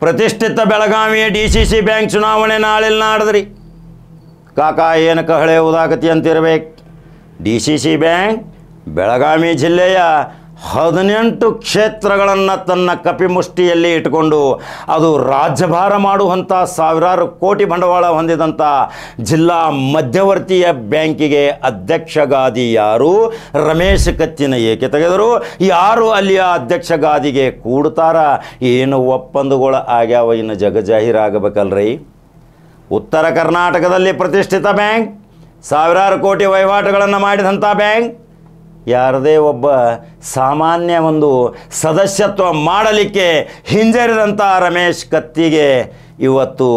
ಪ್ರತಿಷ್ಠಿತ ಬೆಳಗಾವಿಯ DCC bank ಚುನಾವಣೆ ನಾಳೆಲ್ಲಿ ನಾಡದ್ರಿ ಕಾಕ ಏನು ಕಹಳೆ ಉದಾಕತಿ ಅಂತಿರಬೇಕು. DCC ಬ್ಯಾಂಕ್ ಬೆಳಗಾವಿ ಜಿಲ್ಲೆಯ 18 ಕ್ಷೇತ್ರಗಳನ್ನು ತನ್ನ ಕಪಿಮುಷ್ಟಿಯಲ್ಲಿ ಇಟ್ಟುಕೊಂಡು ಅದು ರಾಜ್ಯಭಾರ ಮಾಡುವಂಥ ಸಾವಿರಾರು ಕೋಟಿ ಬಂಡವಾಳ ಹೊಂದಿದಂಥ ಜಿಲ್ಲಾ ಮಧ್ಯವರ್ತಿಯ ಬ್ಯಾಂಕಿಗೆ ಅಧ್ಯಕ್ಷ ಗಾದಿ ಯಾರು? ರಮೇಶ್ ಕತ್ತಿನ ಏಕೆ ತೆಗೆದರು? ಯಾರು ಅಲ್ಲಿಯ ಅಧ್ಯಕ್ಷ ಗಾದಿಗೆ ಕೂಡ್ತಾರ? ಏನು ಒಪ್ಪಂದಗಳು ಆಗ್ಯಾವ? ಇನ್ನು ಜಗಜಾಹೀರಾಗಬೇಕಲ್ರಿ. ಉತ್ತರ ಕರ್ನಾಟಕದಲ್ಲಿ ಪ್ರತಿಷ್ಠಿತ ಬ್ಯಾಂಕ್, ಸಾವಿರಾರು ಕೋಟಿ ವಹಿವಾಟುಗಳನ್ನು ಮಾಡಿದಂಥ ಬ್ಯಾಂಕ್, ಯಾರದೇ ಒಬ್ಬ ಸಾಮಾನ್ಯ ಒಂದು ಸದಸ್ಯತ್ವ ಮಾಡಲಿಕ್ಕೆ ಹಿಂಜರಿದಂಥ ರಮೇಶ್ ಕತ್ತಿಗೆ ಇವತ್ತು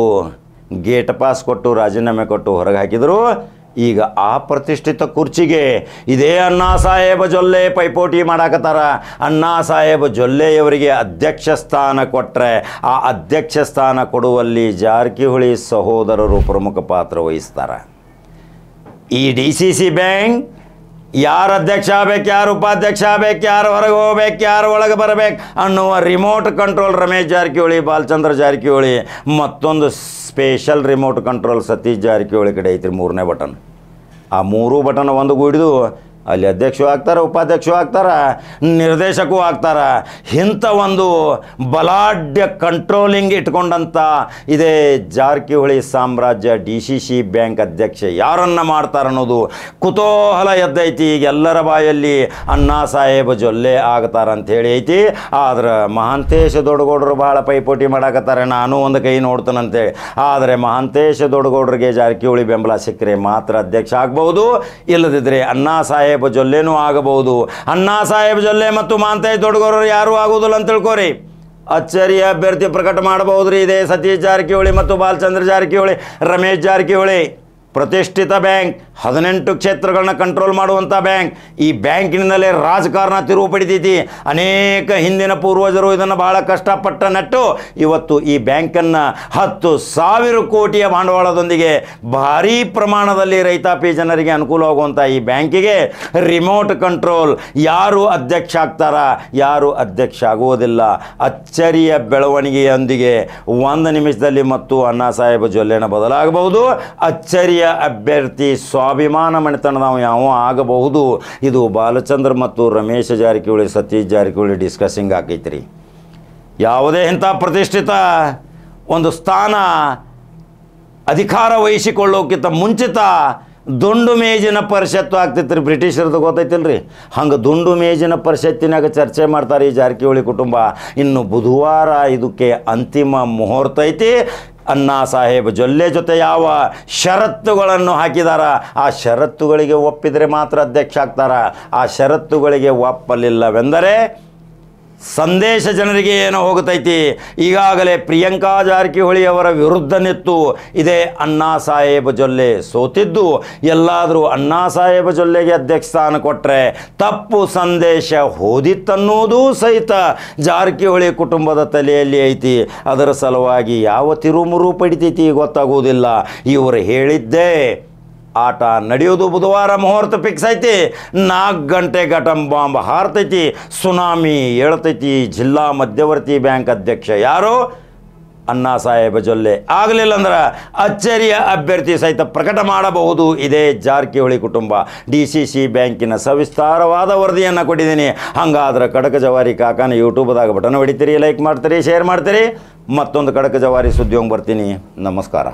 ಗೇಟ್ ಪಾಸ್ ಕೊಟ್ಟು ರಾಜೀನಾಮೆ ಕೊಟ್ಟು ಹೊರಗೆ ಹಾಕಿದರು. ಈಗ ಆ ಪ್ರತಿಷ್ಠಿತ ಕುರ್ಚಿಗೆ ಇದೇ ಅಣ್ಣಾ ಸಾಹೇಬ ಜೊಲ್ಲೆ ಪೈಪೋಟಿ ಮಾಡಾಕತ್ತಾರ. ಅಣ್ಣಾ ಸಾಹೇಬ ಜೊಲ್ಲೆಯವರಿಗೆ ಅಧ್ಯಕ್ಷ ಸ್ಥಾನ ಕೊಟ್ಟರೆ ಆ ಅಧ್ಯಕ್ಷ ಸ್ಥಾನ ಕೊಡುವಲ್ಲಿ ಜಾರಕಿಹೊಳಿ ಸಹೋದರರು ಪ್ರಮುಖ ಪಾತ್ರ ವಹಿಸ್ತಾರೆ. ಈ DCC ಬ್ಯಾಂಕ್ ಯಾರು ಅಧ್ಯಕ್ಷ ಆಗಬೇಕು, ಯಾರು ಉಪಾಧ್ಯಕ್ಷ ಆಗಬೇಕು, ಯಾರು ಹೊರಗೆ ಹೋಗ್ಬೇಕು, ಯಾರು ಒಳಗೆ ಬರಬೇಕು ಅನ್ನುವ ರಿಮೋಟ್ ಕಂಟ್ರೋಲ್ ರಮೇಶ್ ಜಾರಕಿಹೊಳಿ, ಬಾಲಚಂದ್ರ ಜಾರಕಿಹೊಳಿ, ಮತ್ತೊಂದು special remote control Satish Jarkiholi ಕಡೆ ಐತ್ರಿ. 3ನೇ ಬಟನ್. ಆ 3 ಬಟನ್ ಒಂದು ಗೂಡಿದು ಅಲ್ಲಿ ಅಧ್ಯಕ್ಷರು ಆಗ್ತಾರೆ, ಉಪಾಧ್ಯಕ್ಷರು ಆಗ್ತಾರೆ, ನಿರ್ದೇಶಕರು ಆಗ್ತಾರೆ. ಇಂಥ ಒಂದು ಬಲಾಢ್ಯ ಕಂಟ್ರೋಲಿಂಗ್ ಇಟ್ಕೊಂಡಂಥ ಇದೇ ಜಾರಕಿಹೊಳಿ ಸಾಮ್ರಾಜ್ಯ DCC ಬ್ಯಾಂಕ್ ಅಧ್ಯಕ್ಷ ಯಾರನ್ನು ಮಾಡ್ತಾರೆ ಅನ್ನೋದು ಕುತೂಹಲ ಎದ್ದೈತಿ. ಈಗ ಎಲ್ಲರ ಬಾಯಲ್ಲಿ ಅಣ್ಣಾ ಸಾಹೇಬ ಜೊಲ್ಲೆ ಆಗ್ತಾರೆ ಅಂಥೇಳಿ ಐತಿ. ಆದ್ರೆ ಮಹಾಂತೇಶ ದೊಡ್ಡಗೌಡರು ಭಾಳ ಪೈಪೋಟಿ ಮಾಡಾಕತ್ತಾರೆ, ನಾನು ಒಂದು ಕೈ ನೋಡ್ತಾನಂತೇಳಿ. ಆದರೆ ಮಹಾಂತೇಶ ದೊಡ್ಡಗೌಡರಿಗೆ ಜಾರಕಿಹೊಳಿ ಬೆಂಬಲ ಸಿಕ್ಕರೆ ಮಾತ್ರ ಅಧ್ಯಕ್ಷ ಆಗ್ಬೋದು, ಇಲ್ಲದಿದ್ದರೆ ಅಣ್ಣಾ ಸಾಹೇಬ ಜೊಲ್ಲೆನೂ ಆಗಬಹುದು. ಅಣ್ಣಾ ಸಾಹೇಬ್ ಜೊಲ್ಲೆ ಮತ್ತು ಮಹಾಂತೇಶ ದೊಡ್ಡಗೌಡರು ಯಾರೂ ಆಗೋದಿಲ್ಲ ಅಂತ ತಿಳ್ಕೋರಿ. ಅಚ್ಚರಿಯ ಅಭ್ಯರ್ಥಿ ಪ್ರಕಟ ಮಾಡಬಹುದ್ರಿ ಇದೇ ಸತೀಶ್ ಜಾರಕಿಹೊಳಿ ಮತ್ತು ಬಾಲಚಂದ್ರ ಜಾರಕಿಹೊಳಿ, ರಮೇಶ್ ಜಾರಕಿಹೊಳಿ. ಪ್ರತಿಷ್ಠಿತ ಬ್ಯಾಂಕ್, 18 ಕ್ಷೇತ್ರಗಳನ್ನ ಕಂಟ್ರೋಲ್ ಮಾಡುವಂಥ ಬ್ಯಾಂಕ್. ಈ ಬ್ಯಾಂಕಿನಿಂದಲೇ ರಾಜಕಾರಣ ತಿರುವು ಪಡಿತೈತಿ. ಅನೇಕ ಹಿಂದಿನ ಪೂರ್ವಜರು ಇದನ್ನು ಭಾಳ ಕಷ್ಟಪಟ್ಟ ನೆಟ್ಟು ಇವತ್ತು ಈ ಬ್ಯಾಂಕನ್ನು 10,000 ಕೋಟಿಯ ಬಂಡವಾಳದೊಂದಿಗೆ ಭಾರೀ ಪ್ರಮಾಣದಲ್ಲಿ ರೈತಾಪಿ ಜನರಿಗೆ ಅನುಕೂಲವಾಗುವಂಥ ಈ ಬ್ಯಾಂಕಿಗೆ ರಿಮೋಟ್ ಕಂಟ್ರೋಲ್ ಯಾರು ಅಧ್ಯಕ್ಷ ಆಗ್ತಾರ, ಯಾರು ಅಧ್ಯಕ್ಷ ಆಗುವುದಿಲ್ಲ. ಅಚ್ಚರಿಯ ಬೆಳವಣಿಗೆಯೊಂದಿಗೆ 1 ನಿಮಿಷದಲ್ಲಿ ಮತ್ತು ಅಣ್ಣಾ ಸಾಹೇಬ ಜೊಲ್ಲೆನ ಬದಲಾಗಬಹುದು. ಅಚ್ಚರಿಯ ಅಭ್ಯರ್ಥಿ ಸ್ವಾಭಿಮಾನ ಮನೆತನದವ ಯಾವ ಆಗಬಹುದು. ಇದು ಬಾಲಚಂದ್ರ ಮತ್ತು ರಮೇಶ್ ಜಾರಕಿಹೊಳಿ, ಸತೀಶ್ ಜಾರಕಿಹೊಳಿ ಡಿಸ್ಕಸಿಂಗ್ ಆಗೈತ್ರಿ. ಯಾವುದೇ ಇಂಥ ಪ್ರತಿಷ್ಠಿತ ಒಂದು ಸ್ಥಾನ ಅಧಿಕಾರ ವಹಿಸಿಕೊಳ್ಳೋಕ್ಕಿಂತ ಮುಂಚಿತ ದುಂಡು ಮೇಜಿನ ಪರಿಷತ್ತು ಆಗ್ತೈತೆ ರೀ. ಬ್ರಿಟಿಷರದ್ದು ಗೊತ್ತೈತಿಲ್ರಿ, ಹಂಗೆ ದುಂಡು ಮೇಜಿನ ಪರಿಷತ್ತಿನಾಗ ಚರ್ಚೆ ಮಾಡ್ತಾರೆ ಈ ಜಾರಕಿಹೊಳಿ ಕುಟುಂಬ. ಇನ್ನು ಬುಧವಾರ ಇದಕ್ಕೆ ಅಂತಿಮ ಮುಹೂರ್ತ ಐತಿ. ಅಣ್ಣಾ ಸಾಹೇಬ್ ಜೊಲ್ಲೆ ಜೊತೆ ಯಾವ ಷರತ್ತುಗಳನ್ನು ಹಾಕಿದಾರ ಆ ಷರತ್ತುಗಳಿಗೆ ಒಪ್ಪಿದರೆ ಮಾತ್ರ ಅಧ್ಯಕ್ಷ ಆಗ್ತಾರ. ಆ ಷರತ್ತುಗಳಿಗೆ ಒಪ್ಪಲಿಲ್ಲವೆಂದರೆ ಸಂದೇಶ ಜನರಿಗೆ ಏನೋ ಹೋಗುತ್ತೈತಿ. ಈಗಾಗಲೇ ಪ್ರಿಯಾಂಕಾ ಜಾರಕಿಹೊಳಿ ಅವರ ವಿರುದ್ಧ ನಿಂತು ಇದೇ ಅಣ್ಣಾ ಸಾಹೇಬ ಜೊಲ್ಲೆ ಸೋತಿದ್ದು. ಎಲ್ಲಾದರೂ ಅಣ್ಣಾ ಸಾಹೇಬ ಜೊಲ್ಲೆಗೆ ಅಧ್ಯಕ್ಷ ಸ್ಥಾನ ಕೊಟ್ಟರೆ ತಪ್ಪು ಸಂದೇಶ ಹೋದಿತ್ತನ್ನೋದು ಸಹಿತ ಜಾರಕಿಹೊಳಿ ಕುಟುಂಬದ ತಲೆಯಲ್ಲಿ ಐತಿ. ಅದರ ಸಲುವಾಗಿ ಯಾವ ತಿರುಮುರು ಪಡಿತೈತಿ ಗೊತ್ತಾಗುವುದಿಲ್ಲ. ಇವರು ಹೇಳಿದ್ದೇ ಆಟ ನಡೆಯೋದು. ಬುಧವಾರ ಮುಹೂರ್ತ ಫಿಕ್ಸ್ ಐತಿ. 4 ಗಂಟೆ ಘಟಂ ಬಾಂಬ್ ಹಾರ್ತೈತಿ, ಸುನಾಮಿ ಏಳ್ತೈತಿ. ಜಿಲ್ಲಾ ಮಧ್ಯವರ್ತಿ ಬ್ಯಾಂಕ್ ಅಧ್ಯಕ್ಷ ಯಾರು? ಅಣ್ಣಾ ಸಾಹೇಬ ಜೊಲ್ಲೆ. ಆಗಲಿಲ್ಲ ಅಂದ್ರೆ ಅಚ್ಚರಿಯ ಅಭ್ಯರ್ಥಿ ಸಹಿತ ಪ್ರಕಟ ಮಾಡಬಹುದು ಇದೇ ಜಾರಕಿಹೊಳಿ ಕುಟುಂಬ. DCC ಬ್ಯಾಂಕಿನ ಸವಿಸ್ತಾರವಾದ ವರದಿಯನ್ನು ಕೊಟ್ಟಿದ್ದೀನಿ. ಹಂಗಾದ್ರೆ ಕಡಕ ಜವಾರಿ ಕಾಕಾನ ಯೂಟ್ಯೂಬ್ದಾಗ ಬಟನ್ ಹೊಡಿತೀರಿ, ಲೈಕ್ ಮಾಡ್ತೀರಿ, ಶೇರ್ ಮಾಡ್ತೀರಿ. ಮತ್ತೊಂದು ಕಡಕ ಜವಾರಿ ಸುದ್ದಿಯೋಂಗೆ ಬರ್ತೀನಿ. ನಮಸ್ಕಾರ.